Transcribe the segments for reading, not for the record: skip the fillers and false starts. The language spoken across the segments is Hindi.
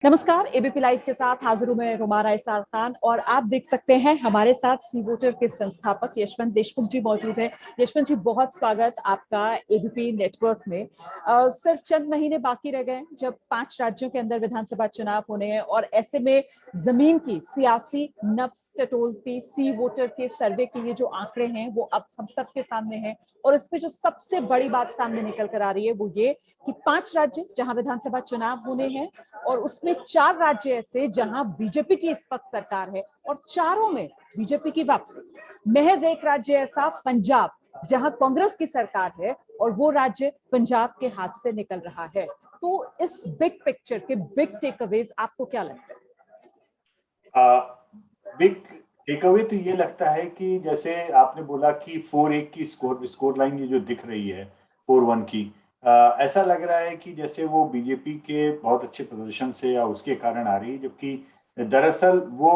नमस्कार। एबीपी लाइव के साथ हाजिर हूं मैं रुमारा इसाल खान और आप देख सकते हैं हमारे साथ सी वोटर के संस्थापक यशवंत देशमुख जी मौजूद हैं। यशवंत जी, बहुत स्वागत आपका एबीपी नेटवर्क में। सर, चंद महीने बाकी रह गए जब 5 राज्यों के अंदर विधानसभा चुनाव होने हैं और ऐसे में जमीन की सियासी नब्ज टटोलती सी वोटर के सर्वे के ये जो आंकड़े हैं वो अब हम सबके सामने हैं। और इसमें जो सबसे बड़ी बात सामने निकल कर आ रही है वो ये कि 5 राज्य जहां विधानसभा चुनाव होने हैं और उसमें 4 राज्य ऐसे जहां बीजेपी की इस वक्त सरकार है और चारों में बीजेपी की वापसी। महज एक राज्य ऐसा पंजाब जहां कांग्रेस की सरकार है और वो राज्य पंजाब के हाथ से निकल रहा है। तो इस बिग पिक्चर के बिग टेकअवेज आपको क्या लगता बिग टेकअवे तो ये लगता है कि जैसे आपने बोला कि 4-1 की स्कोर लाइन ये जो दिख रही है 4-1 की, ऐसा लग रहा है कि जैसे वो बीजेपी के बहुत अच्छे प्रदर्शन से या उसके कारण आ रही है, जबकि दरअसल वो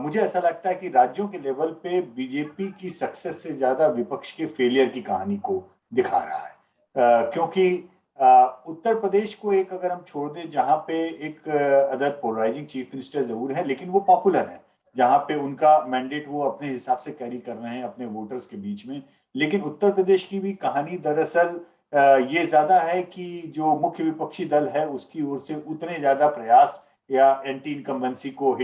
मुझे ऐसा लगता है कि राज्यों के लेवल पे बीजेपी की सक्सेस से ज्यादा विपक्ष के फेलियर की कहानी को दिखा रहा है। क्योंकि उत्तर प्रदेश को एक अगर हम छोड़ दें जहां पे एक अदर पोलराइजिंग चीफ मिनिस्टर जरूर है, लेकिन वो पॉपुलर है, जहां पे उनका मैंडेट वो अपने हिसाब से कैरी कर रहे हैं अपने वोटर्स के बीच में। लेकिन उत्तर प्रदेश की भी कहानी दरअसल ये ज्यादा है कि जो मुख्य विपक्षी दल है उसकी ओर से उतने ज्यादा प्रयास या एंटी इनकम्बेंसी को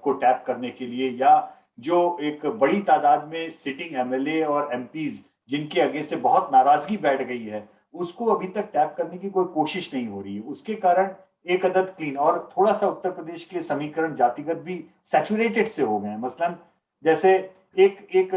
को टैप करने के लिए, या जो एक बड़ी तादाद में सिटिंग एमएलए और एमपीज जिनके अगेंस्ट बहुत नाराजगी बैठ गई है, उसको अभी तक टैप करने की कोई कोशिश नहीं हो रही है। उसके कारण एक अदद क्लीन और थोड़ा सा उत्तर प्रदेश के समीकरण जातिगत भी सैचुरेटेड से हो गए हैं। मसलन जैसे एक एक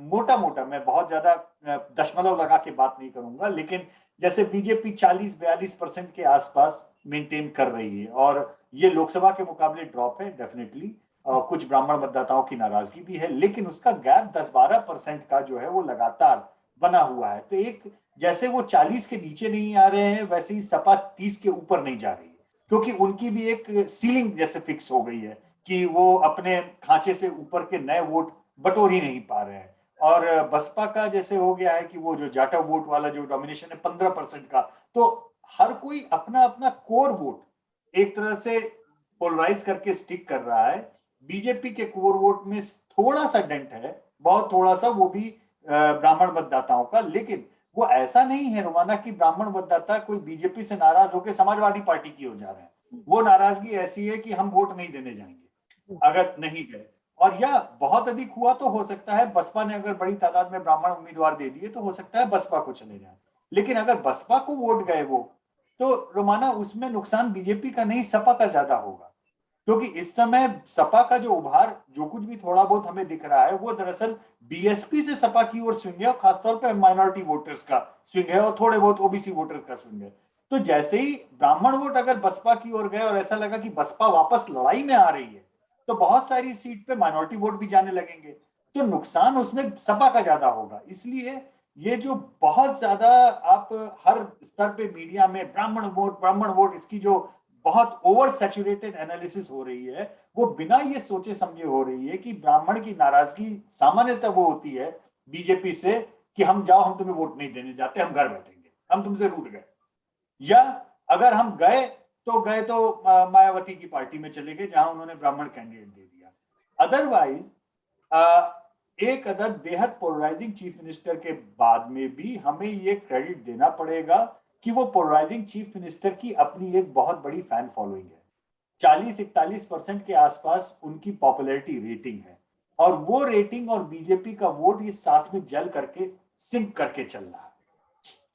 मोटा मोटा, मैं बहुत ज्यादा दशमलव लगा के बात नहीं करूंगा, लेकिन जैसे बीजेपी 40-42% के आसपास मेंटेन कर रही है और ये लोकसभा के मुकाबले ड्रॉप है डेफिनेटली। कुछ ब्राह्मण मतदाताओं की नाराजगी भी है, लेकिन उसका गैप 10-12% का जो है वो लगातार बना हुआ है। तो एक जैसे वो 40 के नीचे नहीं आ रहे हैं, वैसे ही सपा 30 के ऊपर नहीं जा रही है, क्योंकि उनकी भी एक सीलिंग जैसे फिक्स हो गई है कि वो अपने खांचे से ऊपर के नए वोट बटोर ही नहीं पा रहे हैं। और बसपा का जैसे हो गया है कि वो जो जाटा वोट वाला जो डोमिनेशन है 15% का, तो हर कोई अपना अपना कोर वोट एक तरह से पोलराइज करके स्टिक कर रहा है। बीजेपी के कोर वोट में थोड़ा सा डेंट है, बहुत थोड़ा सा, वो भी ब्राह्मण मतदाताओं का। लेकिन वो ऐसा नहीं है रोमाना कि ब्राह्मण मतदाता कोई बीजेपी से नाराज होकर समाजवादी पार्टी की हो जा रहे हैं। वो नाराजगी ऐसी है कि हम वोट नहीं देने जाएंगे अगर नहीं गए। और या बहुत अधिक हुआ तो हो सकता है बसपा ने अगर बड़ी तादाद में ब्राह्मण उम्मीदवार दे दिए तो हो सकता है बसपा को चले जाए। लेकिन अगर बसपा को वोट गए वो, तो रोमाना उसमें नुकसान बीजेपी का नहीं सपा का ज्यादा होगा। क्योंकि इस समय सपा का जो उभार जो कुछ भी थोड़ा बहुत हमें दिख रहा है वो दरअसल बीएसपी से सपा की ओर स्विंग है, और खासतौर पर माइनॉरिटी वोटर्स का स्विंग है और थोड़े बहुत ओबीसी वोटर्स का स्विंग है। तो जैसे ही ब्राह्मण वोट अगर बसपा की ओर गए और ऐसा लगा कि बसपा वापस लड़ाई में आ रही है, तो बहुत सारी सीट पे माइनॉरिटी वोट भी जाने लगेंगे। तो नुकसान उसमें सपा का ज्यादा होगा। इसलिए ये जो बहुत ज्यादा आप हर स्तर पे मीडिया में ब्राह्मण वोट इसकी जो बहुत ओवर सैचुरेटेड एनालिसिस हो रही है, वो बिना ये सोचे समझे हो रही है कि ब्राह्मण की नाराजगी सामान्यतः वो होती है बीजेपी से कि हम जाओ, हम तुम्हें वोट नहीं देने जाते, हम घर बैठेंगे, हम तुमसे रूठ गए। या अगर हम गए तो मायावती की पार्टी में चले गए जहां उन्होंने ब्राह्मण कैंडिडेट दे दिया। अदरवाइज एक अदद बेहद पोलराइजिंग चीफ मिनिस्टर के बाद में भी हमें ये क्रेडिट देना पड़ेगा कि वो पोलराइजिंग चीफ मिनिस्टर की अपनी एक बहुत बड़ी फैन फॉलोइंग है। 40-41% के आसपास उनकी पॉपुलैरिटी रेटिंग है, और वो रेटिंग और बीजेपी का वोट ये साथ में जल करके सिंक करके चल रहा है।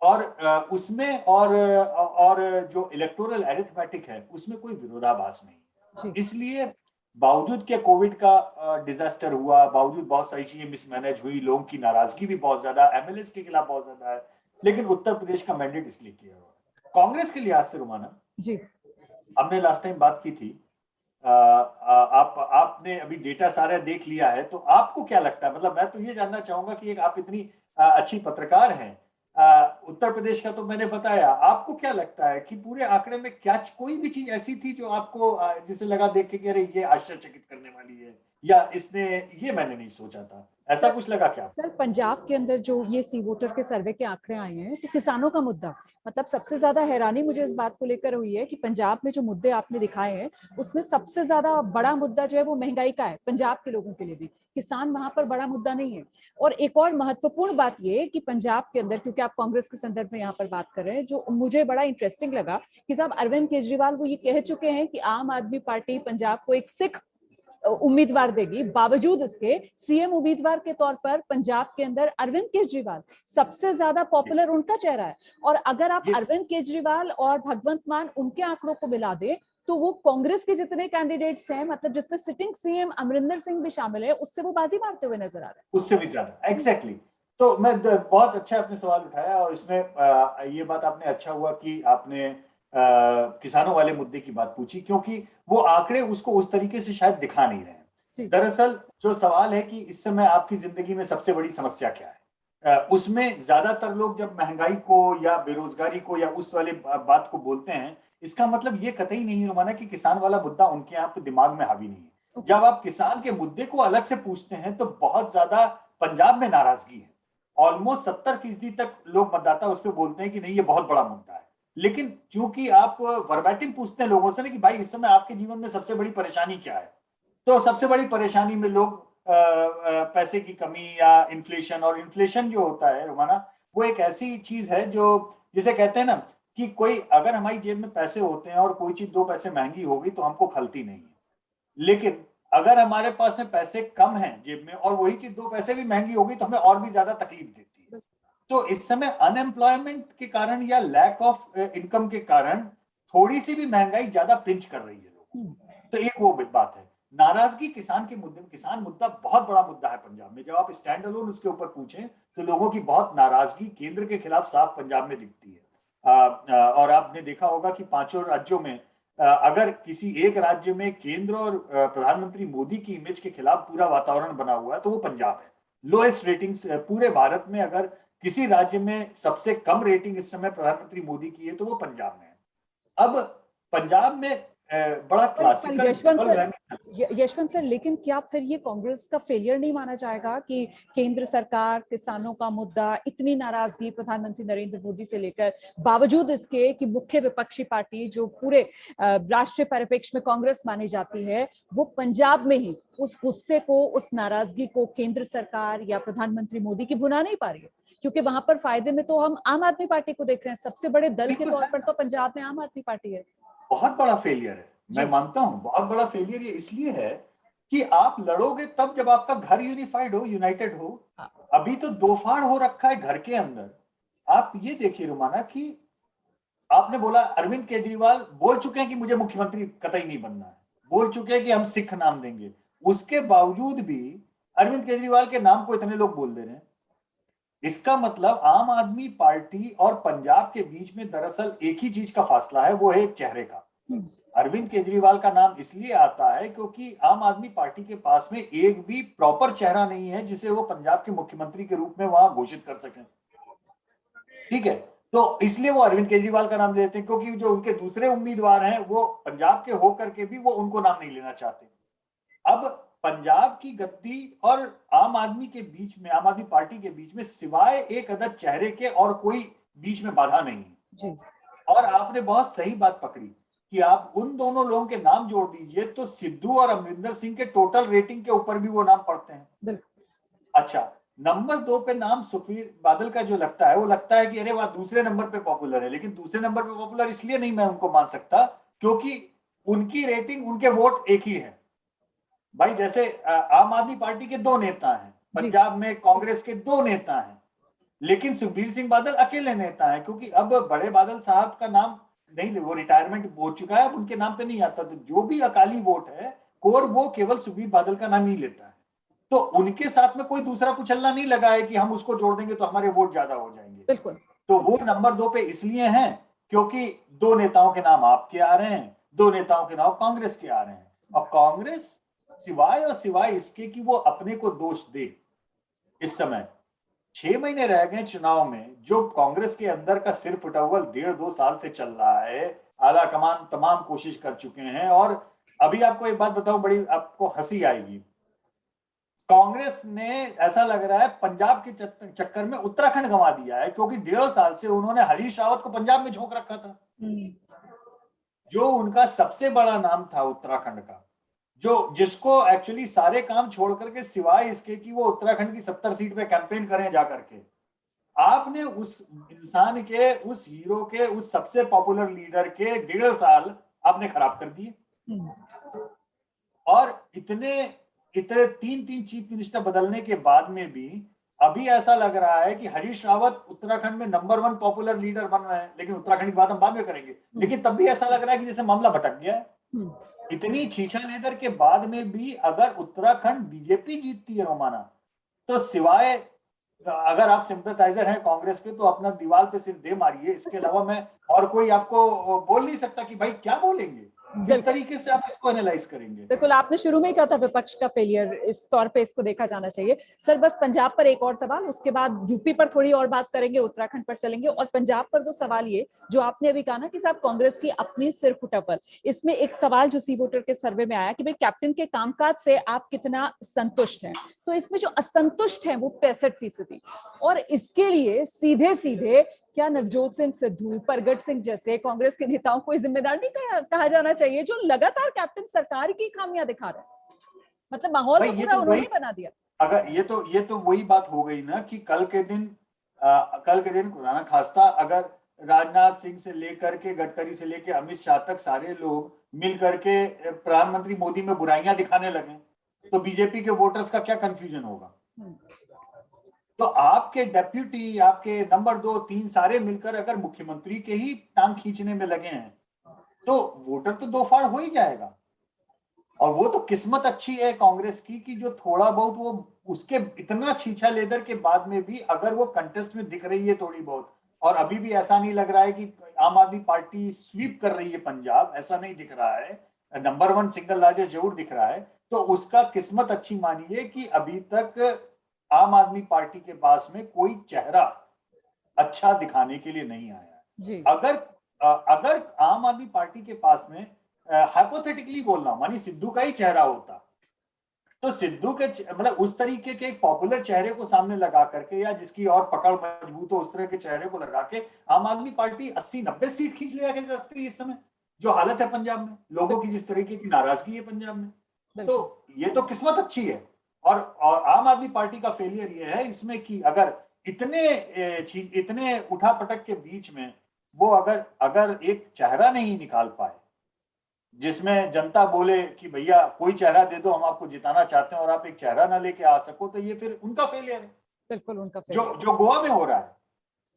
और उसमें और जो इलेक्टोरल एरिथमेटिक है उसमें कोई विरोधाभास नहीं। है? इसलिए बावजूद के कोविड का डिजास्टर हुआ, बावजूद बहुत सारी चीजें मिसमैनेज हुई, लोगों की नाराजगी भी बहुत ज्यादा एमएलए के खिलाफ बहुत ज्यादा है, लेकिन उत्तर प्रदेश का मैंडेट इसलिए किया हुआ। कांग्रेस के लिहाज से रोमाना, जी। हमने लास्ट टाइम बात की थी, आपने अभी डेटा सारा देख लिया है, तो आपको क्या लगता है? मतलब मैं तो ये जानना चाहूंगा कि एक आप इतनी अच्छी पत्रकार हैं, उत्तर प्रदेश का तो मैंने बताया, आपको क्या लगता है कि पूरे आंकड़े में क्या कोई भी चीज ऐसी थी जो आपको जिसे लगा देख के कि अरे ये आश्चर्यचकित करने वाली है, या इसने, ये मैंने नहीं सोचा था, ऐसा कुछ लगा क्या? सर, पंजाब के अंदर जो ये सी वोटर के सर्वे के आंकड़े आए हैं, तो किसानों का मुद्दा, मतलब सबसे ज्यादा हैरानी मुझे इस बात को लेकर हुई है कि पंजाब में जो मुद्दे आपने दिखाए हैं उसमें सबसे ज्यादा बड़ा मुद्दा जो है वो महंगाई का है। पंजाब के लोगों के लिए भी किसान वहां पर बड़ा मुद्दा नहीं है। और एक और महत्वपूर्ण बात ये कि पंजाब के अंदर, क्योंकि आप कांग्रेस के संदर्भ में यहाँ पर बात कर रहे हैं, जो मुझे बड़ा इंटरेस्टिंग लगा कि साहब अरविंद केजरीवाल वो ये कह चुके हैं कि आम आदमी पार्टी पंजाब को एक सिख उम्मीदवार देगी। बावजूद इसके सीएम उम्मीदवार के तौर पर पंजाब के अंदर अरविंद केजरीवाल सबसे ज्यादा पॉपुलर उनका चेहरा है। और अगर आप अरविंद केजरीवाल और भगवंत मान उनके आंकड़ों को मिला दे तो वो कांग्रेस के जितने कैंडिडेट्स हैं, मतलब जिसमें सिटिंग सीएम अमरिंदर सिंह भी शामिल है, उससे वो बाजी मारते हुए नजर आ रहे हैं। उससे भी ज्यादा, एग्जैक्टली। तो मैं बहुत अच्छा आपने सवाल उठाया, और इसमें ये बात आपने, अच्छा हुआ कि आपने किसानों वाले मुद्दे की बात पूछी, क्योंकि वो आंकड़े उसको उस तरीके से शायद दिखा नहीं रहे हैं। दरअसल जो सवाल है कि इस समय आपकी जिंदगी में सबसे बड़ी समस्या क्या है, उसमें ज्यादातर लोग जब महंगाई को या बेरोजगारी को या उस वाले बात को बोलते हैं, इसका मतलब ये कतई नहीं माना कि किसान वाला मुद्दा उनके यहाँ पे दिमाग में हावी नहीं है। जब आप किसान के मुद्दे को अलग से पूछते हैं तो बहुत ज्यादा पंजाब में नाराजगी है। ऑलमोस्ट 70% तक लोग मतदाता उस पर बोलते हैं कि नहीं, ये बहुत बड़ा मुद्दा है। लेकिन चूंकि आप वर्बैटिम पूछते हैं लोगों से ना कि भाई इस समय आपके जीवन में सबसे बड़ी परेशानी क्या है, तो सबसे बड़ी परेशानी में लोग पैसे की कमी या इन्फ्लेशन, और इन्फ्लेशन जो होता है रोमाना, वो एक ऐसी चीज है जो, जिसे कहते हैं ना कि कोई, अगर हमारी जेब में पैसे होते हैं और कोई चीज 2 पैसे महंगी होगी तो हमको खलती नहीं है। लेकिन अगर हमारे पास में पैसे कम हैं जेब में और वही चीज 2 पैसे भी महंगी होगी तो हमें और भी ज्यादा तकलीफ देती है। तो इस समय अनएम्प्लॉयमेंट के कारण या लैक ऑफ इनकम के कारण थोड़ी सी भी महंगाई ज्यादा पिंच कर रही है लोग। तो एक वो बात है। नाराजगी किसान के मुद्दे में, किसान मुद्दा बहुत बड़ा मुद्दा है पंजाब में। जब आप स्टैंड अलोन उसके ऊपर पूछें तो लोगों की बहुत नाराजगी केंद्र के खिलाफ साफ पंजाब में दिखती है। और आपने देखा होगा कि 5 राज्यों में अगर किसी एक राज्य में केंद्र और प्रधानमंत्री मोदी की इमेज के खिलाफ पूरा वातावरण बना हुआ है तो वो पंजाब है। लोएस्ट रेटिंग्स पूरे भारत में, अगर किसी राज्य में सबसे कम रेटिंग इस समय प्रधानमंत्री मोदी की है तो वो पंजाब में है। अब पंजाब में बड़ा क्लासिकल यशवंत सर, लेकिन क्या फिर ये कांग्रेस का फेलियर नहीं माना जाएगा कि केंद्र सरकार किसानों का मुद्दा, इतनी नाराजगी प्रधानमंत्री नरेंद्र मोदी से लेकर, बावजूद इसके कि मुख्य विपक्षी पार्टी जो पूरे राष्ट्रीय परिप्रेक्ष्य में कांग्रेस मानी जाती है, वो पंजाब में ही उस गुस्से को, उस नाराजगी को केंद्र सरकार या प्रधानमंत्री मोदी की भुना नहीं पा रही है? क्योंकि वहां पर फायदे में तो हम आम आदमी पार्टी को देख रहे हैं। सबसे बड़े दल के तौर पर तो पंजाब में आम आदमी पार्टी है। बहुत बड़ा फेलियर है, मैं मानता हूं। बहुत बड़ा फेलियर ये इसलिए है कि आप लड़ोगे तब जब आपका घर यूनिफाइड हो, यूनाइटेड हो। अभी तो दो फाड़ हो रखा है घर के अंदर। आप ये देखिए रुमाना कि आपने बोला अरविंद केजरीवाल बोल चुके हैं कि मुझे मुख्यमंत्री कतई नहीं बनना है, बोल चुके हैं कि हम सिख नाम देंगे। उसके बावजूद भी अरविंद केजरीवाल के नाम को इतने लोग बोल दे रहे हैं। इसका मतलब आम आदमी पार्टी और पंजाब के बीच में दरअसल एक ही चीज का फासला है, वो है एक चेहरे का। अरविंद केजरीवाल का नाम इसलिए आता है क्योंकि आम आदमी पार्टी के पास में एक भी प्रॉपर चेहरा नहीं है जिसे वो पंजाब के मुख्यमंत्री के रूप में वहां घोषित कर सकें। ठीक है, तो इसलिए वो अरविंद केजरीवाल का नाम लेते हैं, क्योंकि जो उनके दूसरे उम्मीदवार हैं वो पंजाब के होकर के भी वो उनको नाम नहीं लेना चाहते। अब पंजाब की गद्दी और आम आदमी के बीच में, आम आदमी पार्टी के बीच में सिवाय एक अदद चेहरे के और कोई बीच में बाधा नहीं है। और आपने बहुत सही बात पकड़ी कि आप उन दोनों लोगों के नाम जोड़ दीजिए तो सिद्धू और अमरिंदर सिंह के टोटल रेटिंग के ऊपर भी वो नाम पड़ते हैं। अच्छा, नंबर 2 पे नाम सुखबीर बादल का जो लगता है, वो लगता है कि अरे वाह दूसरे नंबर पे पॉपुलर है। लेकिन दूसरे नंबर पे पॉपुलर इसलिए नहीं मैं उनको मान सकता क्योंकि उनकी रेटिंग, उनके वोट एक ही है। भाई जैसे आम आदमी पार्टी के 2 नेता हैं, पंजाब में कांग्रेस के 2 नेता हैं, लेकिन सुखबीर सिंह बादल अकेले नेता हैं। क्योंकि अब बड़े बादल साहब का नाम नहीं, वो रिटायरमेंट हो चुका है, अब उनके नाम पे नहीं आता। तो जो भी अकाली वोट है कोर, वो केवल सुखबीर बादल का नाम ही लेता है। तो उनके साथ में कोई दूसरा कुचलना नहीं लगा है कि हम उसको जोड़ देंगे तो हमारे वोट ज्यादा हो जाएंगे। बिल्कुल। तो वो नंबर 2 पे इसलिए हैं क्योंकि 2 नेताओं के नाम आपके आ रहे हैं, 2 नेताओं के नाम कांग्रेस के आ रहे हैं। और कांग्रेस सिवाय और सिवाय इसके कि वो अपने को दोष दे, इस समय 6 महीने रह गए चुनाव में, जो कांग्रेस के अंदर का सिर फुटअव्वल 1.5-2 साल से चल रहा है, आला कमान तमाम कोशिश कर चुके हैं। और अभी आपको एक बात बताऊं, बड़ी आपको हंसी आएगी। कांग्रेस ने ऐसा लग रहा है पंजाब के चक्कर में उत्तराखंड गंवा दिया है, क्योंकि 1.5 साल से उन्होंने हरीश रावत को पंजाब में झोंक रखा था, जो उनका सबसे बड़ा नाम था उत्तराखंड का, जो जिसको एक्चुअली सारे काम छोड़ करके सिवाय इसके कि वो उत्तराखंड की 70 सीट पे कैंपेन करें जा करके, आपने उस इंसान के, उस हीरो के, उस सबसे पॉपुलर लीडर के 1.5 साल आपने खराब कर दिए। और इतने इतने 3 चीफ मिनिस्टर बदलने के बाद में भी अभी ऐसा लग रहा है कि हरीश रावत उत्तराखंड में नंबर 1 पॉपुलर लीडर बन रहे हैं, लेकिन उत्तराखंड की बात हम बाद में करेंगे, लेकिन तब भी ऐसा लग रहा है कि जैसे मामला भटक गया है। इतनी छीछा लेदर के बाद में भी अगर उत्तराखंड बीजेपी जीतती है रोमाना, तो सिवाय अगर आप सिंपैथाइजर हैं कांग्रेस के तो अपना दीवार पे सिर दे मारिए, इसके अलावा मैं और कोई आपको बोल नहीं सकता कि भाई क्या बोलेंगे, किस तरीके से आप इसको एनालाइज करेंगे। बिल्कुल, आपने शुरू में ही कहा था विपक्ष का फेलियर, इस तौर पे इसको देखा जाना चाहिए। सर बस पंजाब पर एक और सवाल, उसके बाद यूपी पर थोड़ी और बात करेंगे, उत्तराखंड पर चलेंगे, और पंजाब पर तो सवाल ये जो आपने अभी कहा ना कि साहब कांग्रेस की अपनी सिर फुटपल, इसमें एक सवाल जो सी वोटर के सर्वे में आया कि भाई कैप्टन के कामकाज से आप कितना संतुष्ट हैं, तो इसमें जो असंतुष्ट है वो 65%, और इसके लिए सीधे सीधे क्या नवजोत सिंह सिद्धू, परगट सिंह जैसे कांग्रेस के नेताओं को जिम्मेदार नहीं कहा जाना चाहिए, जो लगातार कैप्टन सरकार की खामियां दिखा रहे हैं? मतलब माहौल तो पूरा उन्होंने बना दिया। अगर ये तो वही बात हो गई ना कि कल के दिन खुदा ना खास्ता अगर राजनाथ सिंह से लेकर के गडकरी से लेकर अमित शाह तक सारे लोग मिल करके प्रधानमंत्री मोदी में बुराइयां दिखाने लगे, तो बीजेपी के वोटर्स का क्या कंफ्यूजन होगा। तो आपके डेप्यूटी, आपके नंबर 2, 3 सारे मिलकर अगर मुख्यमंत्री के ही टांग खींचने में लगे हैं, तो वोटर तो दो फाड़ हो ही जाएगा। और वो तो किस्मत अच्छी है कांग्रेस की कि जो थोड़ा बहुत वो उसके इतना छीछा लेदर के बाद में भी अगर वो कंटेस्ट में दिख रही है थोड़ी बहुत, और अभी भी ऐसा नहीं लग रहा है कि आम आदमी पार्टी स्वीप कर रही है पंजाब, ऐसा नहीं दिख रहा है, नंबर 1 सिंगल लार्जेस्ट जरूर दिख रहा है, तो उसका किस्मत अच्छी मानिए कि अभी तक आम आदमी पार्टी के पास में कोई चेहरा अच्छा दिखाने के लिए नहीं आया। अगर आम आदमी पार्टी के पास में हाइपोथेटिकली बोल रहा हूं, मानी सिद्धू का ही चेहरा होता, तो सिद्धू के मतलब उस तरीके के पॉपुलर चेहरे को सामने लगा करके या जिसकी और पकड़ मजबूत हो उस तरह के चेहरे को लगा के आम आदमी पार्टी 80-90 सीट खींच ले सकती है इस समय, जो हालत है पंजाब में, लोगों की जिस तरीके की नाराजगी है पंजाब में। तो ये तो किस्मत अच्छी है, और आम आदमी पार्टी का फेलियर ये है इसमें कि अगर इतने उठापटक के बीच में वो अगर एक चेहरा नहीं निकाल पाए जिसमें जनता बोले कि भैया कोई चेहरा दे दो, हम आपको जिताना चाहते हैं, और आप एक चेहरा ना लेके आ सको, तो ये फिर उनका फेलियर है। बिल्कुल उनका फेलियर जो गोवा में हो रहा है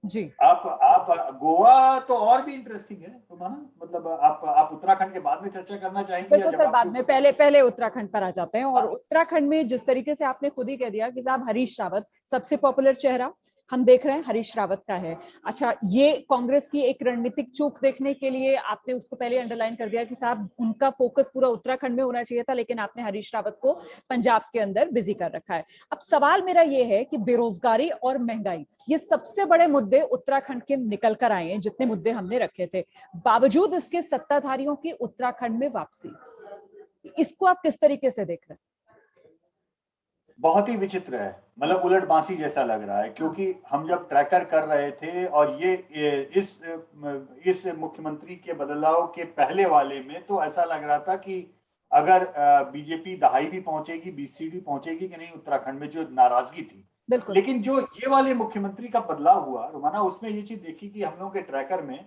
जी। आप गोवा तो और भी इंटरेस्टिंग है तो माना, मतलब आप उत्तराखंड के बाद में चर्चा करना चाहेंगे? बिल्कुल सर, बाद में, पहले उत्तराखंड पर आ जाते हैं। और उत्तराखंड में जिस तरीके से आपने खुद ही कह दिया कि साहब हरीश रावत सबसे पॉपुलर चेहरा हम देख रहे हैं हरीश रावत का है। अच्छा, ये कांग्रेस की एक रणनीतिक चूक देखने के लिए आपने उसको पहले अंडरलाइन कर दिया कि साहब उनका फोकस पूरा उत्तराखंड में होना चाहिए था, लेकिन आपने हरीश रावत को पंजाब के अंदर बिजी कर रखा है। अब सवाल मेरा ये है कि बेरोजगारी और महंगाई, ये सबसे बड़े मुद्दे उत्तराखंड के निकल कर आए हैं, जितने मुद्दे हमने रखे थे, बावजूद इसके सत्ताधारियों की उत्तराखंड में वापसी, इसको आप किस तरीके से देख रहे हैं? बहुत ही विचित्र है, मतलब उलट बांसी जैसा लग रहा है, क्योंकि हम जब ट्रैकर कर रहे थे और ये इस मुख्यमंत्री के बदलाव के पहले वाले में तो ऐसा लग रहा था कि अगर बीजेपी दहाई भी पहुंचेगी, 20 सीट भी पहुंचेगी कि नहीं उत्तराखंड में, जो नाराजगी थी। लेकिन जो ये वाले मुख्यमंत्री का बदलाव हुआ रोमाना, उसमें ये चीज देखी कि हम लोगों के ट्रैकर में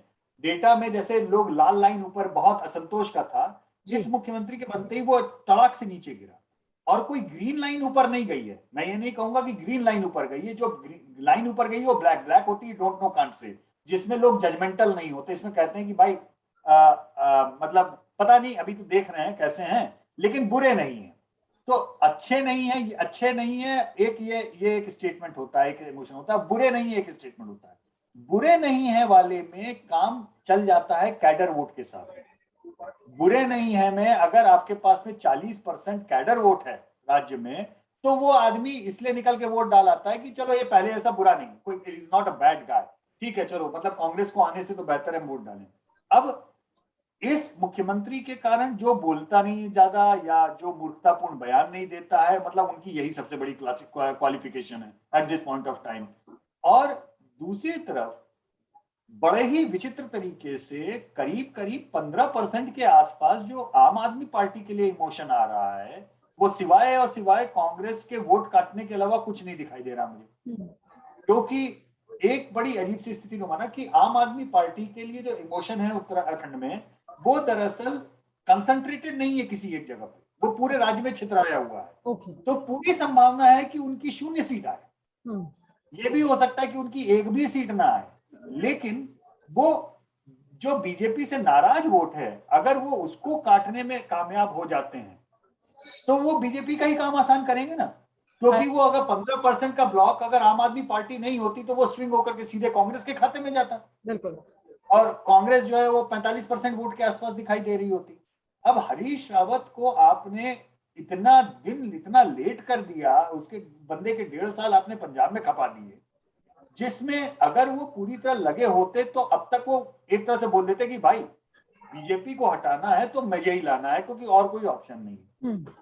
डेटा में जैसे लोग लाल लाइन ऊपर बहुत असंतोष का था, जिस मुख्यमंत्री के बनते ही वो तड़ाक से नीचे गिरा, और कोई ग्रीन लाइन ऊपर नहीं गई है। मैं ये नहीं कहूंगा कि ग्रीन लाइन ऊपर गई है, जो लाइन ऊपर गई है वो ब्लैक होती है, डोंट नो कांट से, जिसमें लोग जजमेंटल नहीं होते, इसमें कहते हैं कि भाई मतलब पता नहीं, अभी तो देख रहे हैं कैसे हैं, लेकिन बुरे नहीं है, तो अच्छे नहीं है, अच्छे नहीं है, एक ये एक स्टेटमेंट होता है, एक इमोशन होता है, बुरे नहीं है एक स्टेटमेंट होता है। बुरे नहीं है वाले में काम चल जाता है कैडर वोट के साथ। बुरे नहीं है में अगर आपके पास में 40% कैडर वोट है राज्य में, तो वो आदमी इसलिए निकल के वोट डाल आता है कि चलो ये पहले ऐसा बुरा नहीं, कोई is not a bad guy, ठीक है, चलो मतलब कांग्रेस को आने से तो बेहतर है वोट डालें। अब इस मुख्यमंत्री के कारण जो बोलता नहीं है ज्यादा या जो मूर्खतापूर्ण बयान नहीं देता है, मतलब उनकी यही सबसे बड़ी क्लासिक क्वालिफिकेशन है at this point of time. और दूसरी तरफ बड़े ही विचित्र तरीके से करीब करीब 15% के आसपास जो आम आदमी पार्टी के लिए इमोशन आ रहा है, वो सिवाय और सिवाय कांग्रेस के वोट काटने के अलावा कुछ नहीं दिखाई दे रहा मुझे। क्योंकि एक बड़ी अजीब सी स्थिति माना कि आम आदमी पार्टी के लिए जो इमोशन है उत्तराखंड में, वो दरअसल कंसंट्रेटेड नहीं है किसी एक जगह पे, वो पूरे राज्य में छितराया हुआ है। तो पूरी संभावना है कि उनकी 0 सीट आए। ये भी हो सकता है कि उनकी एक भी सीट ना आए, लेकिन वो जो बीजेपी से नाराज वोट है, अगर वो उसको काटने में कामयाब हो जाते हैं तो वो बीजेपी का ही काम आसान करेंगे ना। क्योंकि वो अगर 15% का ब्लॉक अगर आम आदमी पार्टी नहीं होती तो वो स्विंग होकर के सीधे कांग्रेस के खाते में जाता। बिल्कुल। और कांग्रेस जो है वो 45% वोट के आसपास दिखाई दे रही होती। अब हरीश रावत को आपने इतना दिन इतना लेट कर दिया, उसके बंदे के 1.5 साल आपने पंजाब में खपा दिए, जिसमें अगर वो पूरी तरह लगे होते तो अब तक वो एक तरह से बोल देते कि भाई बीजेपी को हटाना है तो मैं यही लाना है, क्योंकि और कोई ऑप्शन नहीं है।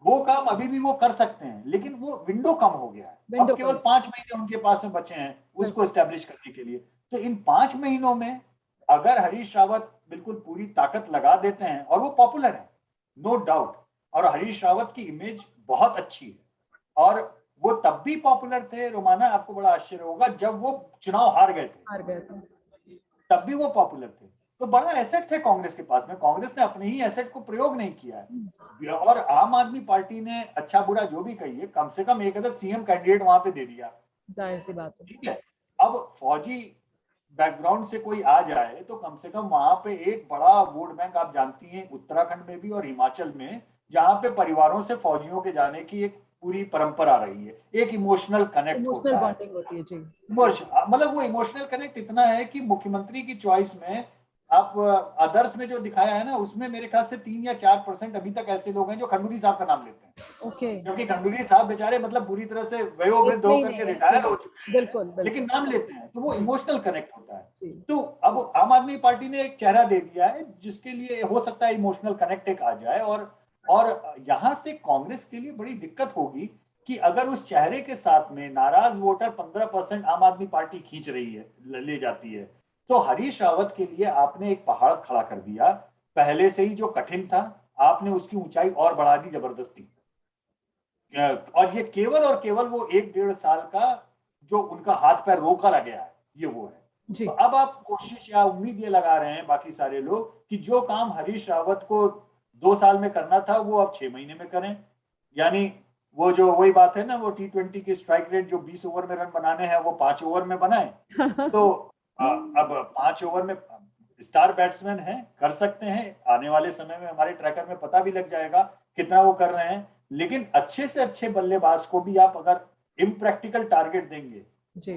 वो काम अभी भी वो कर सकते हैं, लेकिन वो विंडो कम हो गया है। अब केवल 5 महीने उनके पास में बचे हैं उसको एस्टेब्लिश करने के लिए। तो इन 5 महीनों में अगर हरीश रावत बिल्कुल पूरी ताकत लगा देते हैं, और वो पॉपुलर है नो डाउट, और हरीश रावत की इमेज बहुत अच्छी है, और वो तब भी पॉपुलर थे रोमाना, आपको बड़ा आश्चर्य होगा, जब वो चुनाव हार गए थे तब भी वो पॉपुलर थे। तो बड़ा एसेट थे कांग्रेस के पास में, कांग्रेस ने अपने ही एसेट को प्रयोग नहीं किया है। और आम आदमी पार्टी ने अच्छा बुरा जो भी कहिए, कम से कम एक अदर सीएम कैंडिडेट वहां पे दे दिया, जाहिर सी बात है। ठीक है। अब फौजी बैकग्राउंड से कोई आ जाए तो कम से कम वहां पे एक बड़ा वोट बैंक, आप जानती हैं उत्तराखंड में भी और हिमाचल में, जहां पे परिवारों से फौजियों के जाने की एक पूरी परंपरा रही है, एक इमोशनल कनेक्ट होता है, होती है जी। मतलब वो इमोशनल कनेक्ट इतना है कि मुख्यमंत्री की चॉइस में आप अदर्स में जो दिखाया है ना, उसमें मेरे ख्याल से 3 या 4% अभी तक ऐसे लोग हैं जो खंडूरी साहब का नाम लेते हैं। क्योंकि खंडूरी साहब बेचारे मतलब पूरी तरह से वयोवृद्ध होकर के रिटायर हो चुके हैं, लेकिन नाम लेते हैं, तो वो इमोशनल कनेक्ट होता है। तो अब आम आदमी पार्टी ने एक चेहरा दे दिया है जिसके लिए हो सकता है इमोशनल कनेक्ट एक आ जाए, और यहां से कांग्रेस के लिए बड़ी दिक्कत होगी कि अगर उस चेहरे के साथ में नाराज वोटर 15% आम आदमी पार्टी खींच रही है, ले जाती है, तो हरीश रावत के लिए आपने एक पहाड़ खड़ा कर दिया। पहले से ही जो कठिन था, आपने उसकी ऊंचाई और बढ़ा दी जबरदस्ती। और ये केवल वो 1-1.5 साल का जो उनका हाथ पैर रोका लग गया है, ये वो है जी। तो अब आप कोशिश या उम्मीद ये लगा रहे हैं बाकी सारे लोग कि जो काम हरीश रावत को 2 साल में करना था वो अब 6 महीने में करें। यानी वो जो वही बात है ना, वो T20 की स्ट्राइक रेट जो 20 ओवर में रन बनाने हैं वो 5 ओवर में बनाए। तो अब 5 ओवर में स्टार बैट्समैन हैं, कर सकते हैं, आने वाले समय में हमारे ट्रैकर में पता भी लग जाएगा कितना वो कर रहे हैं। लेकिन अच्छे से अच्छे बल्लेबाज को भी आप अगर इम्प्रैक्टिकल टारगेट देंगे जी,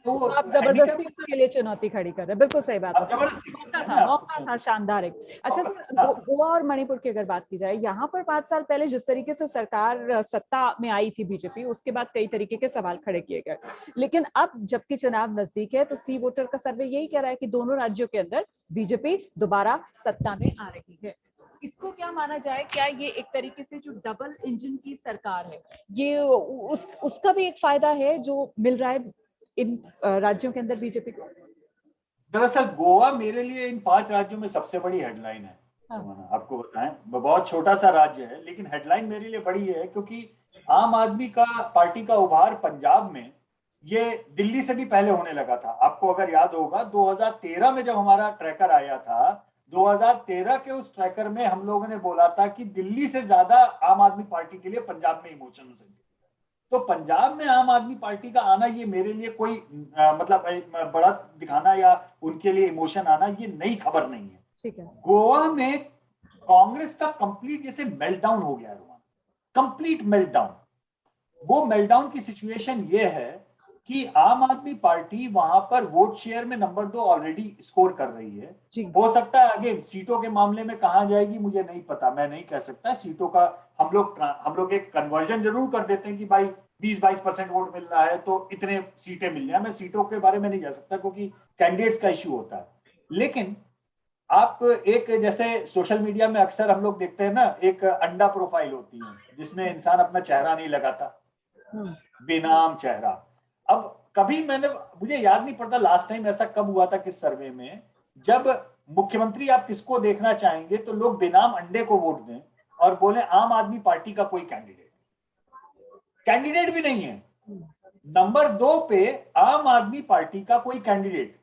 तो आप जबरदस्ती उसके लिए चुनौती खड़ी कर रहे हैं। बिल्कुल सही बात है, मौका था शानदार एक। अच्छा सर, गोवा और मणिपुर की अगर बात की जाए, यहाँ पर 5 साल पहले जिस तरीके से सरकार सत्ता में आई थी बीजेपी, उसके बाद कई तरीके के सवाल खड़े किए गए, लेकिन अब जबकि चुनाव नजदीक है तो सी वोटर का सर्वे यही कह रहा है कि दोनों राज्यों के अंदर बीजेपी दोबारा सत्ता में आ रही है। इसको क्या माना जाए, क्या ये एक तरीके से जो डबल इंजन की सरकार है, ये उसका भी एक फायदा है जो मिल रहा है इन राज्यों के अंदर बीजेपी को? दरअसल गोवा मेरे लिए इन 5 राज्यों में सबसे बड़ी हेडलाइन है। हाँ। आपको बताएं, बहुत छोटा सा राज्य है, लेकिन हेडलाइन मेरे लिए बड़ी है क्योंकि आम आदमी का पार्टी का उभार पंजाब में ये दिल्ली से भी पहले होने लगा था। आपको अगर याद होगा 2013 में जब हमारा ट्रैकर आया था, 2013 के उस ट्रैकर में हम लोगों ने बोला था कि दिल्ली से ज्यादा आम आदमी पार्टी के लिए पंजाब में इमोशंस है। तो पंजाब में आम आदमी पार्टी का आना ये मेरे लिए कोई मतलब बड़ा दिखाना या उनके लिए इमोशन आना ये नई खबर नहीं है। ठीक है। गोवा में कांग्रेस का कंप्लीट जैसे मेल्टडाउन हो गया, कंप्लीट मेल्टडाउन। वो मेल्टडाउन की सिचुएशन ये है कि आम आदमी पार्टी वहां पर वोट शेयर में नंबर 2 ऑलरेडी स्कोर कर रही है। हो सकता है अगेन सीटों के मामले में कहां जाएगी मुझे नहीं पता, मैं नहीं कह सकता। सीटों का हम लोग एक कन्वर्जन जरूर कर देते हैं कि भाई 20-22% वोट मिल रहा है तो इतने सीटें मिल जाए। मैं सीटों के बारे में नहीं जा सकता क्योंकि कैंडिडेट्स का इश्यू होता है। लेकिन आप एक जैसे सोशल मीडिया में अक्सर हम लोग देखते हैं ना, एक अंडा प्रोफाइल होती है जिसमें इंसान अपना चेहरा नहीं लगाता, बेनाम चेहरा। अब कभी मुझे याद नहीं पड़ता लास्ट टाइम ऐसा कब हुआ था किस सर्वे में, जब मुख्यमंत्री आप किसको देखना चाहेंगे तो लोग बेनाम अंडे को वोट दें और बोले आम आदमी पार्टी का कोई कैंडिडेट भी नहीं है। नंबर 2 पे आम आदमी पार्टी का कोई कैंडिडेट।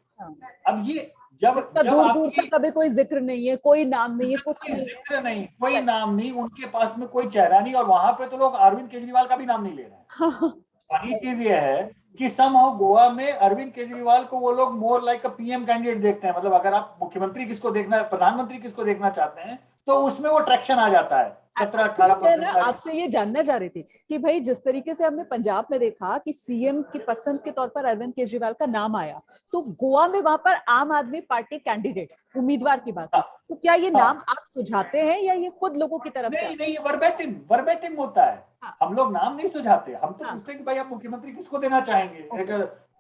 अब ये जब दूर दूर तक कभी कोई जिक्र नहीं है, कोई नाम नहीं है, कुछ जिक्र नहीं, कोई नाम नहीं, उनके पास में कोई चेहरा नहीं, और वहां पे तो लोग अरविंद केजरीवाल का भी नाम नहीं ले रहे हैं। वही चीज ये है कि समहाउ गोवा में अरविंद केजरीवाल को वो लोग more like a PM candidate देखते हैं। मतलब अगर आप मुख्यमंत्री किसको देखना, प्रधानमंत्री किसको देखना चाहते हैं तो उसमें वो ट्रैक्शन आ जाता है 17-18%। आपसे ये जानना चाह रही थी कि भाई जिस तरीके से हमने पंजाब में देखा कि सीएम की पसंद के तौर पर अरविंद केजरीवाल का नाम आया, तो गोवा में वहां पर आम आदमी पार्टी कैंडिडेट उम्मीदवार की बात है, तो क्या ये नाम आप सुझाते हैं या ये खुद लोगों की तरफ से? नहीं, वर्बेटिम होता है। हम लोग नाम नहीं सुझाते, हम तो पूछते हैं कि भाई आप मुख्यमंत्री किसको देना चाहेंगे,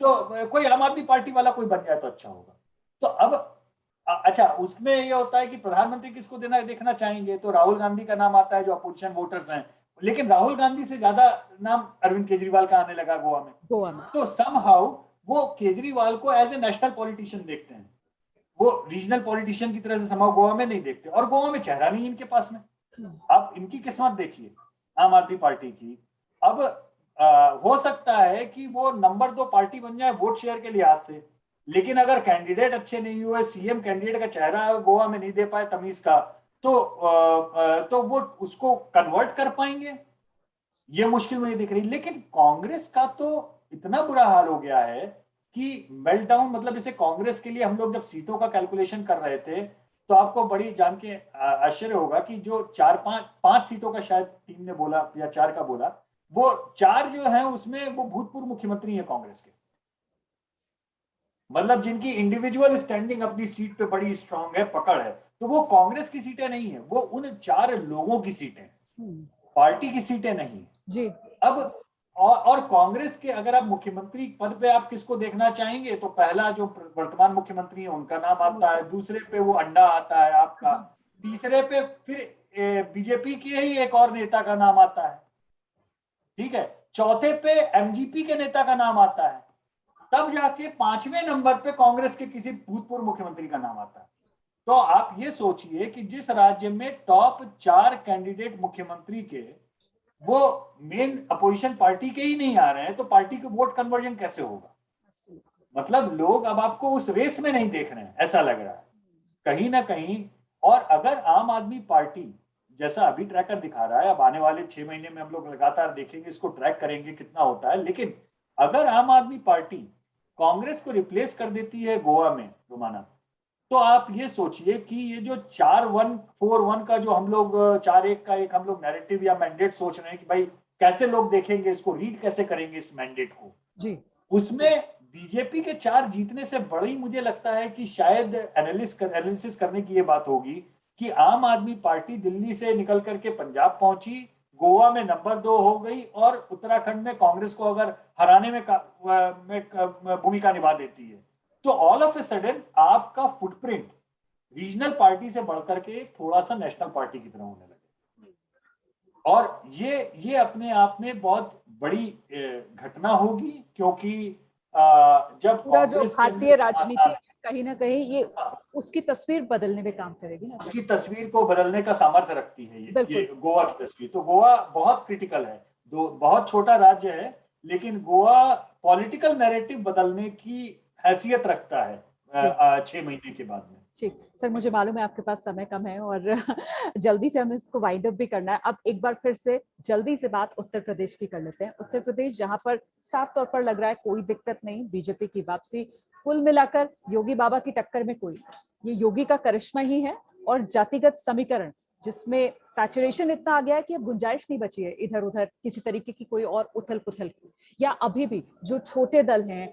तो कोई आम आदमी पार्टी वाला कोई बन जाए तो अच्छा होगा। तो अब अच्छा, उसमें ये होता है कि प्रधानमंत्री किसको देखना चाहेंगे तो राहुल गांधी का नाम आता है जो अपोजिशन वोटर्स हैं, लेकिन राहुल गांधी से ज्यादा नाम अरविंद केजरीवाल का आने लगा गोवा में। तो समहाउ वो केजरीवाल को एज ए नेशनल पॉलिटिशियन देखते हैं, वो रीजनल पॉलिटिशियन की तरह से समहाउ गोवा में नहीं देखते, और गोवा में चेहरा नहीं इनके पास में। अब इनकी किस्मत देखिए आम आदमी पार्टी की। अब हो सकता है कि वो नंबर 2 पार्टी बन जाए वोट शेयर के लिहाज से, लेकिन अगर कैंडिडेट अच्छे नहीं हुए, सीएम कैंडिडेट का चेहरा गोवा में नहीं दे पाए तमीज का, तो वो उसको कन्वर्ट कर पाएंगे, ये मुश्किल मुझे दिख रही। लेकिन कांग्रेस का तो इतना बुरा हाल हो गया है कि मेल्टडाउन, मतलब इसे कांग्रेस के लिए हम लोग जब सीटों का कैलकुलेशन कर रहे थे तो आपको बड़ी जान के आश्चर्य होगा कि जो 4-5 सीटों का शायद टीम ने बोला या 4 का बोला, वो 4 जो है उसमें वो भूतपूर्व मुख्यमंत्री है कांग्रेस के, मतलब जिनकी इंडिविजुअल स्टैंडिंग अपनी सीट पे बड़ी स्ट्रांग है, पकड़ है। तो वो कांग्रेस की सीटें नहीं है, वो उन 4 लोगों की सीटें, पार्टी की सीटें नहीं जी। अब और कांग्रेस के अगर आप मुख्यमंत्री पद पे आप किसको देखना चाहेंगे तो पहला जो वर्तमान मुख्यमंत्री है उनका नाम आता है, दूसरे पे वो अंडा आता है आपका, तीसरे पे फिर बीजेपी के ही एक और नेता का नाम आता है, ठीक है, चौथे पे एमजीपी के नेता का नाम आता है, तब जाके 5वें नंबर पे कांग्रेस के किसी भूतपूर्व मुख्यमंत्री का नाम आता है। तो आप ये सोचिए कि जिस राज्य में टॉप 4 कैंडिडेट मुख्यमंत्री के वो मेन अपोजिशन पार्टी के ही नहीं आ रहे हैं, तो पार्टी के वोट कन्वर्जन कैसे होगा? मतलब लोग अब आपको उस रेस में नहीं देख रहे हैं, ऐसा लग रहा है कहीं ना कहीं। और अगर आम आदमी पार्टी जैसा अभी ट्रैकर दिखा रहा है, अब आने वाले 6 महीने में हम लोग लगातार देखेंगे, इसको ट्रैक करेंगे कितना होता है, लेकिन अगर आम आदमी पार्टी कांग्रेस को रिप्लेस कर देती है गोवा में रोमाना, तो आप ये सोचिए कि ये जो 4-1-4-1 का जो हम लोग 4-1 का एक हम लोग नैरेटिव या मैंडेट सोच रहे हैं कि भाई कैसे लोग देखेंगे इसको, रीड कैसे करेंगे इस मैंडेट को जी, उसमें बीजेपी के 4 जीतने से बड़ी मुझे लगता है कि शायद एनालिसिस करने की ये बात होगी कि आम आदमी पार्टी दिल्ली से निकल करके पंजाब पहुंची, गोवा में नंबर 2 हो गई, और उत्तराखंड में कांग्रेस को अगर हराने में भूमिका निभा देती है, तो ऑल ऑफ ए सडन आपका फुटप्रिंट रीजनल पार्टी से बढ़कर के थोड़ा सा नेशनल पार्टी की तरह होने लगे। और ये अपने आप में बहुत बड़ी घटना होगी, क्योंकि जब पूरा जो भारतीय राजनीति कहीं ना कहीं ये उसकी तस्वीर बदलने में काम करेगी ना, उसकी तस्वीर को बदलने का सामर्थ्य रखती है ये गोवा की तस्वीर। तो गोवा बहुत क्रिटिकल है, बहुत छोटा राज्य है, लेकिन गोवा पॉलिटिकल नैरेटिव बदलने की हैसियत रखता है 6 महीने के बाद में। ठीक सर, मुझे मालूम है आपके पास समय कम है और जल्दी से हमें इसको वाइंड अप भी करना है। अब एक बार फिर से जल्दी से बात उत्तर प्रदेश की कर लेते हैं। उत्तर प्रदेश जहां पर साफ तौर पर लग रहा है कोई दिक्कत नहीं, बीजेपी की वापसी, कुल मिलाकर योगी बाबा की टक्कर में कोई, ये योगी का करिश्मा ही है। और जातिगत समीकरण जिसमें सैचुरेशन इतना आ गया है कि अब गुंजाइश नहीं बची है इधर उधर किसी तरीके की कोई और उथल पुथल की, या अभी भी जो छोटे दल हैं,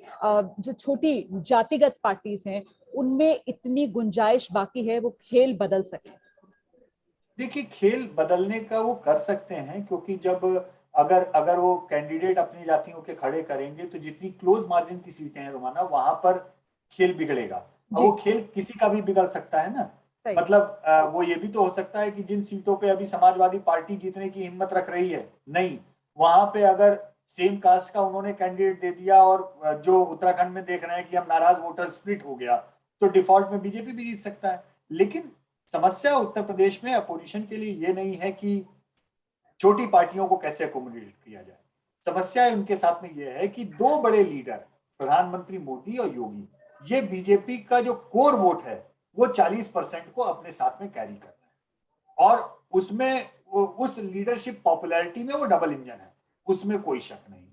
जो छोटी जातिगत पार्टीज हैं, उनमें इतनी गुंजाइश बाकी है वो खेल बदल सके? देखिए, खेल बदलने का वो कर सकते हैं, क्योंकि जब अगर वो कैंडिडेट अपनी जातियों के खड़े करेंगे तो जितनी क्लोज मार्जिन की सीटें हैं रोमाना, वहां पर खेल बिगड़ेगा। वो खेल किसी का भी बिगड़ सकता है ना, मतलब वो ये भी तो हो सकता है कि जिन सीटों पे अभी समाजवादी पार्टी जीतने की हिम्मत रख रही है, नहीं, वहां पे अगर सेम कास्ट का उन्होंने कैंडिडेट दे दिया और जो उत्तराखंड में देख रहे हैं कि हम नाराज वोटर स्प्लिट हो गया, तो डिफॉल्ट में बीजेपी भी जीत सकता है। लेकिन समस्या उत्तर प्रदेश में अपोजिशन के लिए ये नहीं है कि छोटी पार्टियों को कैसे अकोमोडेट किया जाए। समस्या उनके साथ में यह है कि दो बड़े लीडर, प्रधानमंत्री मोदी और योगी, ये बीजेपी का जो कोर वोट है वो 40% को अपने साथ में कैरी कर रहे हैं, और उसमें उस लीडरशिप पॉपुलैरिटी में वो डबल इंजन है, उसमें कोई शक नहीं।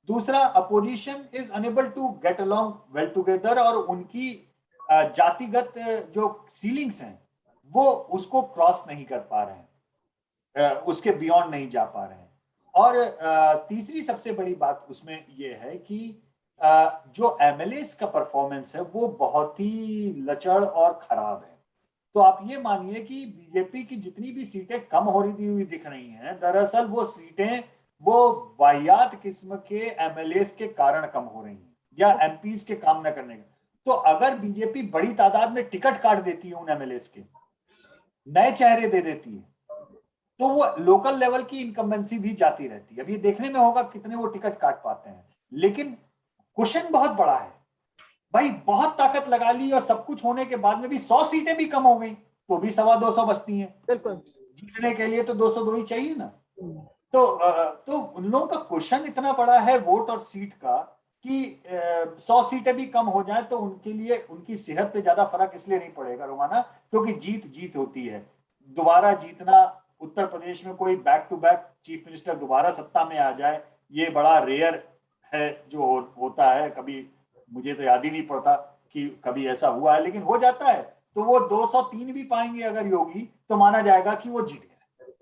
दूसरा, opposition is unable to get along well together, और उनकी जातिगत जो सीलिंग्स हैं वो उसको क्रॉस नहीं कर पा रहे हैं, उसके बियॉन्ड नहीं जा पा रहे हैं। और तीसरी सबसे बड़ी बात उसमें यह है कि जो एमएलएस का परफॉर्मेंस है वो बहुत ही लचड़ और खराब है। तो आप ये मानिए कि बीजेपी की जितनी भी सीटें कम हो रही हुई दिख रही हैं, दरअसल वो सीटें वो वाहियात किस्म के एमएलएस के कारण कम हो रही हैं, या एमपीज के काम न करने के। तो अगर बीजेपी बड़ी तादाद में टिकट काट देती है उन एमएलएस के, नए चेहरे दे देती है, तो वो लोकल लेवल की इनकम्बेंसी भी जाती रहती है। अब ये देखने में होगा कितने वो टिकट काट पाते हैं, लेकिन क्वेश्चन बहुत बड़ा है भाई। बहुत ताकत लगा ली और सब कुछ होने के बाद में भी 100 सीटें भी कम हो गई तो भी 225 बचती हैं। बिल्कुल, जीतने के लिए तो 202 ही चाहिए ना। तो उन लोगों का क्वेश्चन इतना बड़ा है वोट और सीट का कि 100 सीटें भी कम हो जाए तो उनके लिए उनकी सेहत पे ज्यादा फर्क इसलिए नहीं पड़ेगा रोमाना, क्योंकि जीत जीत होती है। दोबारा जीतना, उत्तर प्रदेश में कोई back to back chief minister दोबारा सत्ता में आ जाए, ये बड़ा रेयर है जो होता है। कभी मुझे तो याद ही नहीं पड़ता कि कभी ऐसा हुआ है, लेकिन हो जाता है। तो वो 203 भी पाएंगे अगर योगी, तो माना जाएगा कि वो जीत गए।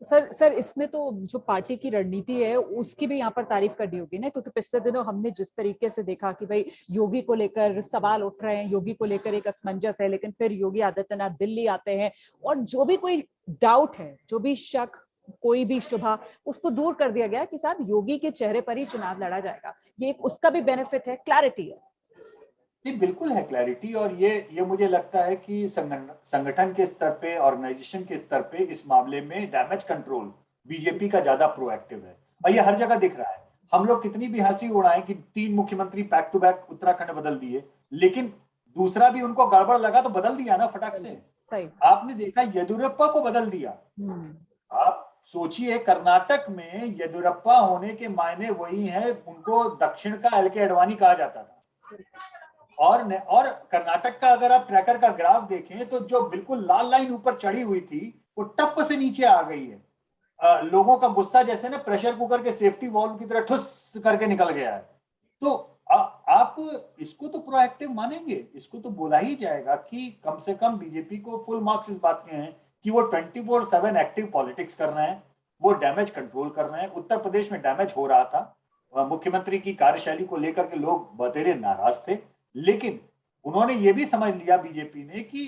सर इसमें तो जो पार्टी की रणनीति है उसकी भी यहाँ पर तारीफ करनी होगी ना, क्योंकि पिछले दिनों हमने जिस तरीके से देखा कि भाई योगी को लेकर सवाल उठ रहे हैं, योगी को लेकर एक असमंजस है, लेकिन फिर योगी आदित्यनाथ दिल्ली आते हैं और जो भी कोई डाउट है, जो भी शक, कोई भी शुभा, उसको दूर कर दिया गया कि साहब योगी के चेहरे पर ही चुनाव लड़ा जाएगा। ये एक उसका भी बेनिफिट है, क्लैरिटी है। जी बिल्कुल है क्लैरिटी। और ये मुझे लगता है कि संगठन के स्तर पे, ऑर्गेनाइजेशन के स्तर पे इस मामले में डैमेज कंट्रोल बीजेपी का ज्यादा प्रोएक्टिव है, और ये हर जगह दिख रहा है। हम लोग कितनी भी हंसी उड़ाएं कि 3 मुख्यमंत्री बैक टू बैक उत्तराखंड बदल दिए, लेकिन दूसरा भी उनको गड़बड़ लगा तो बदल दिया ना फटाक से। सही। आपने देखा येदियुरप्पा को बदल दिया। आप सोचिए, कर्नाटक में येदियुरप्पा होने के मायने वही है, उनको दक्षिण का एल के अडवाणी कहा जाता था। और कर्नाटक का अगर आप ट्रैकर का ग्राफ देखें तो जो बिल्कुल लाल लाइन ऊपर चढ़ी हुई थी वो टप से नीचे आ गई है। लोगों का गुस्सा जैसे ना प्रेशर कुकर के सेफ्टी वॉल्व की तरह ठुस करके निकल गया है। तो आप इसको तो प्रोएक्टिव मानेंगे, इसको तो बोला ही जाएगा कि कम से कम बीजेपी को फुल मार्क्स इस बात के हैं कि वो 24/7 एक्टिव पॉलिटिक्स कर रहे हैं, वो डैमेज कंट्रोल कर रहे हैं। उत्तर प्रदेश में डैमेज हो रहा था, मुख्यमंत्री की कार्यशैली को लेकर के लोग बतेरे नाराज थे, लेकिन उन्होंने ये भी समझ लिया बीजेपी ने कि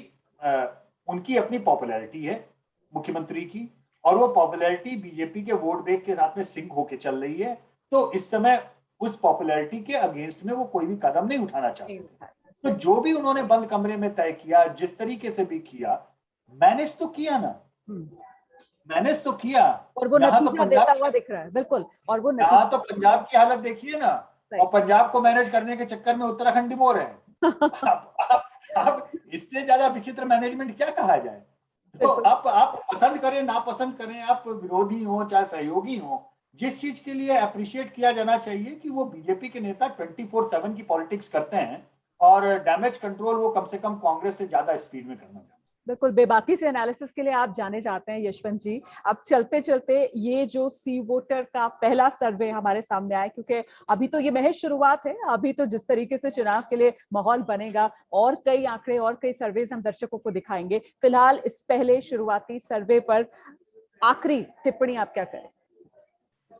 उनकी अपनी पॉपुलैरिटी है मुख्यमंत्री की, और वो पॉपुलैरिटी बीजेपी के वोट बैंक के साथ में सिंक होके चल रही है। तो इस समय उस पॉपुलैरिटी के अगेंस्ट में वो कोई भी कदम नहीं उठाना चाहते थे। तो जो भी उन्होंने बंद कमरे में तय किया, जिस तरीके से भी किया, मैनेज तो किया ना, मैनेज तो किया। और वो नतीजा देता हुआ दिख रहा है। बिल्कुल। और वो यहाँ तो पंजाब की हालत देखिए ना, और पंजाब को मैनेज करने के चक्कर में उत्तराखंड डिमोर है। अब इससे ज्यादा विचित्र मैनेजमेंट क्या कहा जाए। तो आप पसंद करें ना पसंद करें, आप विरोधी हो चाहे सहयोगी हो, जिस चीज के लिए अप्रिशिएट किया जाना चाहिए कि वो बीजेपी के नेता 24/7 की पॉलिटिक्स करते हैं, और डैमेज कंट्रोल वो कम से कम कांग्रेस से ज्यादा स्पीड में करना चाहिए। बिल्कुल। बेबाकी से एनालिसिस के लिए आप जाने जाते हैं यशवंत जी। अब चलते चलते ये जो सी वोटर का पहला सर्वे हमारे सामने आया, क्योंकि अभी तो ये महज शुरुआत है, अभी तो जिस तरीके से चुनाव के लिए माहौल बनेगा और कई आंकड़े और कई सर्वेज हम दर्शकों को दिखाएंगे। फिलहाल इस पहले शुरुआती सर्वे पर आखिरी टिप्पणी आप क्या करें?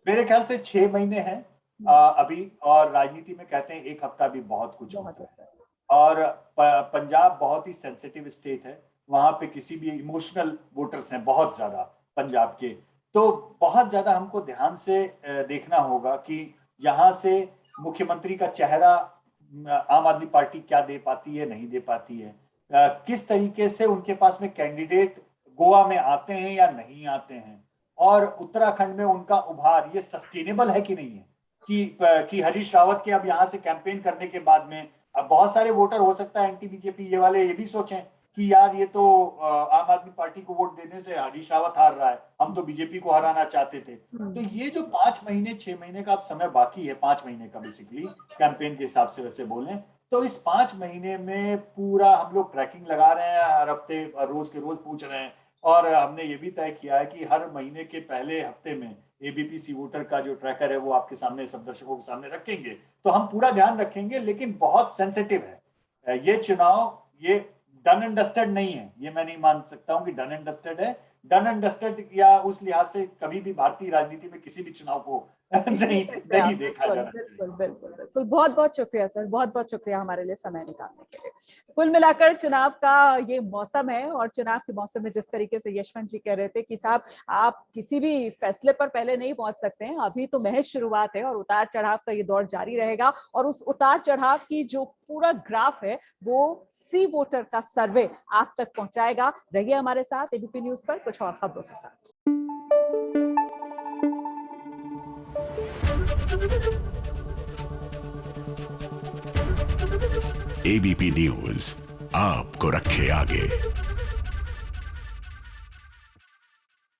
मेरे ख्याल से 6 महीने हैं अभी, और राजनीति में कहते हैं 1 हफ्ता भी बहुत कुछ होता है। और पंजाब बहुत ही सेंसिटिव स्टेट है, वहां पे किसी भी इमोशनल वोटर्स हैं बहुत ज्यादा पंजाब के। तो बहुत ज्यादा हमको ध्यान से देखना होगा कि यहाँ से मुख्यमंत्री का चेहरा आम आदमी पार्टी क्या दे पाती है, नहीं दे पाती है। किस तरीके से उनके पास में कैंडिडेट गोवा में आते हैं या नहीं आते हैं, और उत्तराखंड में उनका उभार ये सस्टेनेबल है कि नहीं है, कि हरीश रावत के अब यहाँ से कैंपेन करने के बाद में अब बहुत सारे वोटर हो सकता है एंटी बीजेपी ये वाले ये भी सोचें कि यार ये तो आम आदमी पार्टी को वोट देने से हरीश रावत हार रहा है, हम तो बीजेपी को हराना चाहते थे। तो ये जो 5 महीने 6 महीने का अब समय बाकी है, 5 महीने का बेसिकली कैंपेन के हिसाब से वैसे बोलें, तो इस 5 महीने में पूरा हम लोग ट्रैकिंग लगा रहे हैं, हर हफ्ते रोज के रोज पूछ रहे हैं, और हमने ये भी तय किया है कि हर महीने के पहले हफ्ते में एबीपी सी वोटर का जो ट्रैकर है वो आपके सामने, सब दर्शकों के सामने रखेंगे। तो हम पूरा ध्यान रखेंगे, लेकिन बहुत सेंसिटिव है ये चुनाव, ये डन एंड डस्टेड नहीं है, ये मैं नहीं मान सकता हूं कि डन एंड डस्टेड है। डन एंड डस्टेड या उस लिहाज से कभी भी भारतीय राजनीति में किसी भी चुनाव को नहीं देखा जाना। बिल्कुल बिल्कुल बिल्कुल, बहुत बहुत शुक्रिया सर, बहुत बहुत शुक्रिया हमारे लिए समय निकालने के लिए। कुल मिलाकर चुनाव का ये मौसम है, और चुनाव के मौसम में जिस तरीके से यशवंत जी कह रहे थे कि साहब आप किसी भी फैसले पर पहले नहीं पहुंच सकते हैं, अभी तो महज शुरुआत है और उतार चढ़ाव का ये दौर जारी रहेगा, और उस उतार चढ़ाव की जो पूरा ग्राफ है वो सी वोटर का सर्वे आप तक पहुंचाएगा। रहिए हमारे साथ एबीपी न्यूज पर कुछ और खबरों के साथ। एबीपी न्यूज आपको रखे आगे।